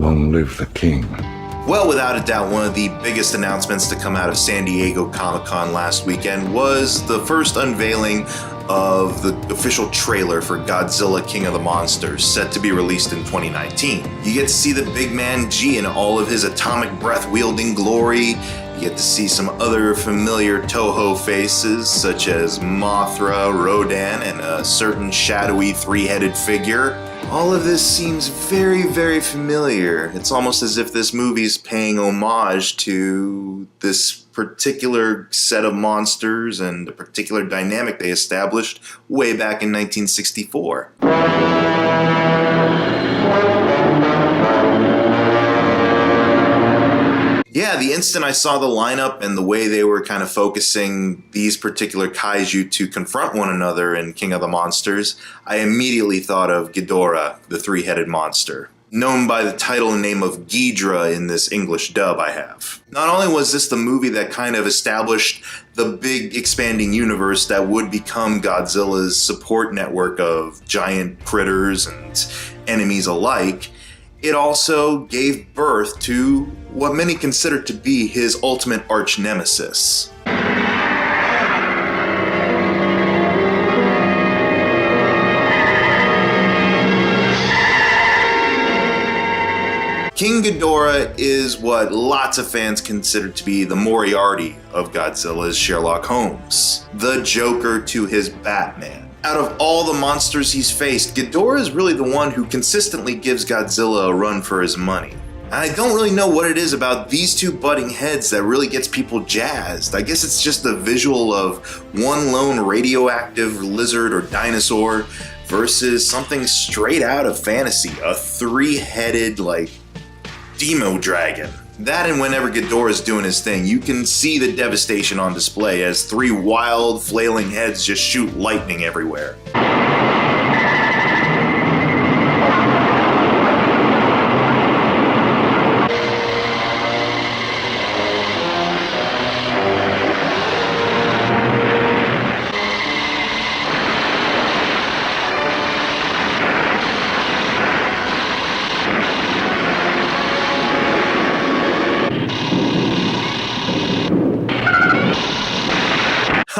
Long live the king. Well, without a doubt, one of the biggest announcements to come out of San Diego Comic-Con last weekend was the first unveiling of the official trailer for Godzilla King of the Monsters, set to be released in 2019. You get to see the big man G in all of his atomic breath-wielding glory. You get to see some other familiar Toho faces, such as Mothra, Rodan, and a certain shadowy three-headed figure. All of this seems very, very familiar. It's almost as if this movie's paying homage to this particular set of monsters and the particular dynamic they established way back in 1964. Yeah, the instant I saw the lineup and the way they were kind of focusing these particular kaiju to confront one another in King of the Monsters, I immediately thought of Ghidorah, the three-headed monster, known by the title and name of Ghidorah in this English dub I have. Not only was this the movie that kind of established the big expanding universe that would become Godzilla's support network of giant critters and enemies alike, it also gave birth to what many consider to be his ultimate arch nemesis. King Ghidorah is what lots of fans consider to be the Moriarty of Godzilla's Sherlock Holmes, the Joker to his Batman. Out of all the monsters he's faced, Ghidorah is really the one who consistently gives Godzilla a run for his money. And I don't really know what it is about these two butting heads that really gets people jazzed. I guess it's just the visual of one lone radioactive lizard or dinosaur versus something straight out of fantasy, a three-headed, Demo dragon. That and whenever Ghidorah is doing his thing, you can see the devastation on display as three wild, flailing heads just shoot lightning everywhere.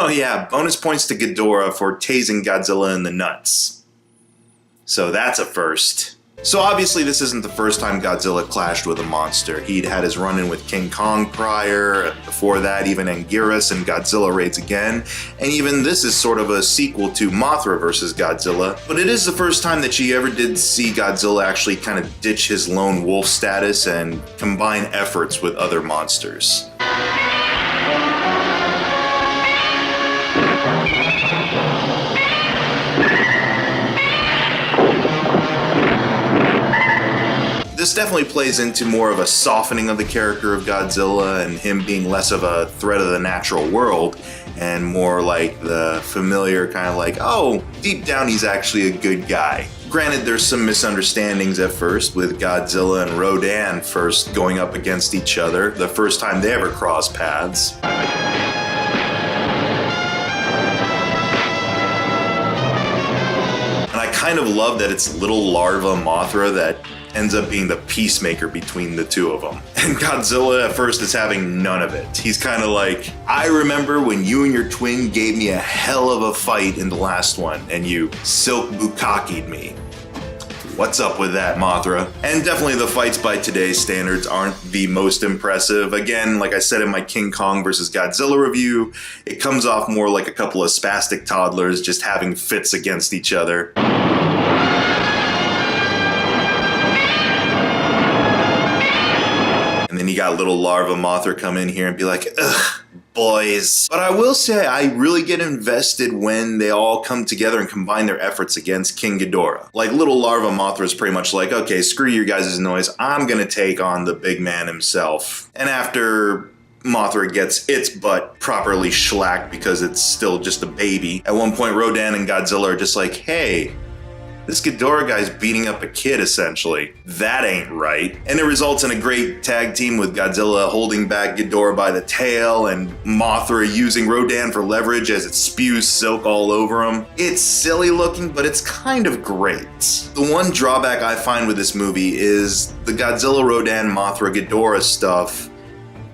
Oh yeah, bonus points to Ghidorah for tasing Godzilla in the nuts. So that's a first. So obviously this isn't the first time Godzilla clashed with a monster. He'd had his run-in with King Kong prior, before that even Anguirus and Godzilla raids again, and even this is sort of a sequel to Mothra vs. Godzilla. But it is the first time that you ever did see Godzilla actually kind of ditch his lone wolf status and combine efforts with other monsters. This definitely plays into more of a softening of the character of Godzilla and him being less of a threat of the natural world and more like the familiar kind of oh, deep down he's actually a good guy. Granted, there's some misunderstandings at first with Godzilla and Rodan first going up against each other, the first time they ever crossed paths. And I kind of love that it's little larva Mothra that ends up being the peacemaker between the two of them. And Godzilla at first is having none of it. He's kind of I remember when you and your twin gave me a hell of a fight in the last one, and you silk bukkaki'd me. What's up with that, Mothra? And definitely the fights by today's standards aren't the most impressive. Again, like I said in my King Kong vs. Godzilla review, it comes off more like a couple of spastic toddlers just having fits against each other. And then you got little larva Mothra come in here and be like, ugh, boys. But I will say I really get invested when they all come together and combine their efforts against King Ghidorah. Little larva Mothra is pretty much okay, screw your guys' noise, I'm gonna take on the big man himself. And after Mothra gets its butt properly shellacked because it's still just a baby, at one point Rodan and Godzilla are just hey, This Ghidorah guy's beating up a kid, essentially. That ain't right. And it results in a great tag team with Godzilla holding back Ghidorah by the tail and Mothra using Rodan for leverage as it spews silk all over him. It's silly looking, but it's kind of great. The one drawback I find with this movie is the Godzilla, Rodan, Mothra, Ghidorah stuff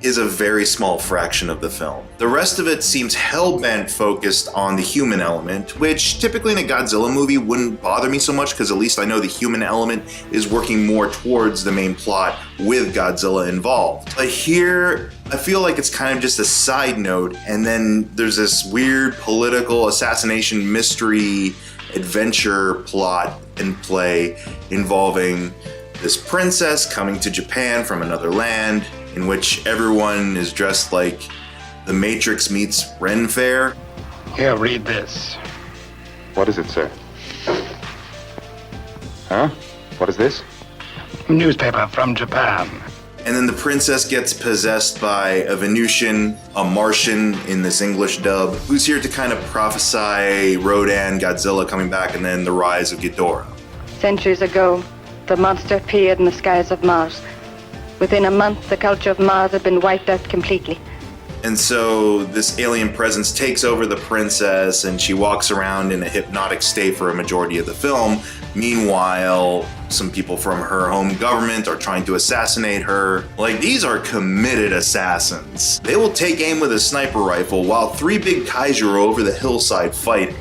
is a very small fraction of the film. The rest of it seems hell-bent focused on the human element, which typically in a Godzilla movie wouldn't bother me so much because at least I know the human element is working more towards the main plot with Godzilla involved. But here, I feel like it's kind of just a side note, and then there's this weird political assassination mystery adventure plot in play involving this princess coming to Japan from another land, in which everyone is dressed like The Matrix meets Ren Fair. Here, read this. What is it, sir? Huh? What is this? Newspaper from Japan. And then the princess gets possessed by a Venusian, a Martian in this English dub, who's here to kind of prophesy Rodan, Godzilla coming back, and then the rise of Ghidorah. Centuries ago, the monster appeared in the skies of Mars. Within a month, the culture of Mars had been wiped out completely. And so this alien presence takes over the princess and she walks around in a hypnotic state for a majority of the film. Meanwhile, some people from her home government are trying to assassinate her. Like, these are committed assassins. They will take aim with a sniper rifle while three big kaiju are over the hillside fighting.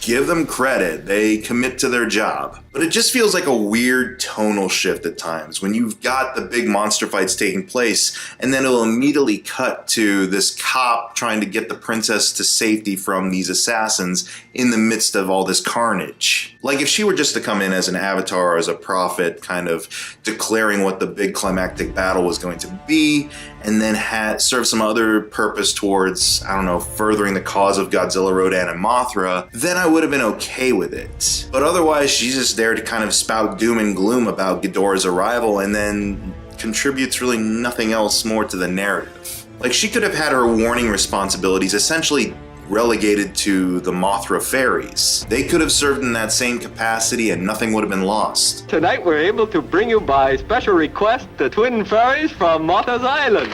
Give them credit, they commit to their job. But it just feels like a weird tonal shift at times when you've got the big monster fights taking place and then it'll immediately cut to this cop trying to get the princess to safety from these assassins in the midst of all this carnage. Like if she were just to come in as an avatar or as a prophet, kind of declaring what the big climactic battle was going to be, and then serve some other purpose towards, I don't know, furthering the cause of Godzilla, Rodan, and Mothra, then I would have been okay with it. But otherwise, she's just there to kind of spout doom and gloom about Ghidorah's arrival and then contributes really nothing else more to the narrative. Like, she could have had her warning responsibilities essentially relegated to the Mothra fairies. They could have served in that same capacity and nothing would have been lost. Tonight we're able to bring you by special request the twin fairies from Mothra's Island.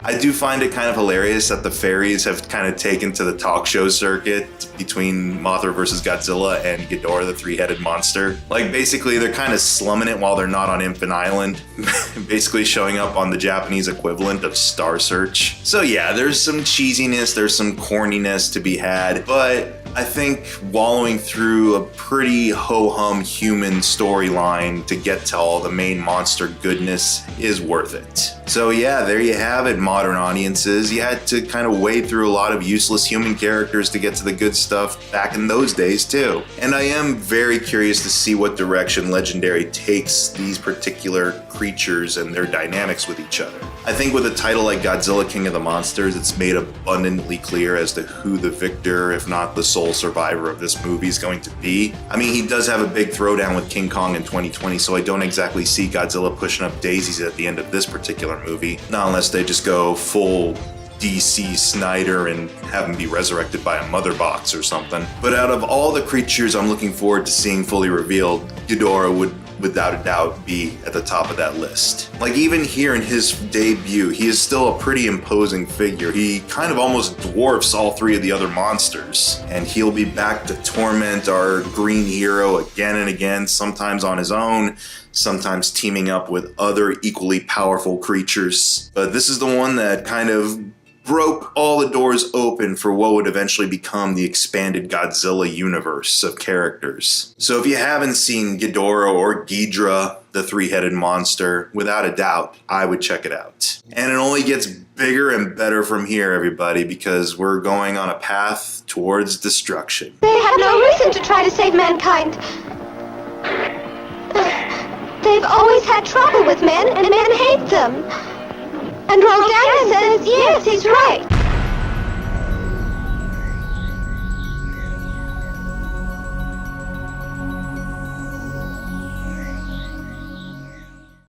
I do find it kind of hilarious that the fairies have kind of taken to the talk show circuit between Mothra versus Godzilla and Ghidorah, the three-headed monster. Like, basically, they're kind of slumming it while they're not on Infant Island, basically showing up on the Japanese equivalent of Star Search. So yeah, there's some cheesiness, there's some corniness to be had, but I think wallowing through a pretty ho-hum human storyline to get to all the main monster goodness is worth it. So yeah, there you have it, modern audiences. You had to kind of wade through a lot of useless human characters to get to the good stuff back in those days too. And I am very curious to see what direction Legendary takes these particular creatures and their dynamics with each other. I think with a title like Godzilla King of the Monsters, it's made abundantly clear as to who the victor, if not the sole survivor of this movie is going to be. I mean, he does have a big throwdown with King Kong in 2020, so I don't exactly see Godzilla pushing up daisies at the end of this particular movie. Not unless they just go full DC Snyder and have him be resurrected by a mother box or something. But out of all the creatures I'm looking forward to seeing fully revealed, Ghidorah would without a doubt be at the top of that list. Like, even here in his debut, he is still a pretty imposing figure. He kind of almost dwarfs all three of the other monsters, and he'll be back to torment our green hero again and again, sometimes on his own, sometimes teaming up with other equally powerful creatures. But this is the one that kind of broke all the doors open for what would eventually become the expanded Godzilla universe of characters. So if you haven't seen Ghidorah or Ghidorah, the three-headed monster, without a doubt, I would check it out. And it only gets bigger and better from here, everybody, because we're going on a path towards destruction. They have no reason to try to save mankind. They've always had trouble with men, and men hate them. And Rodan says, yes, he's right.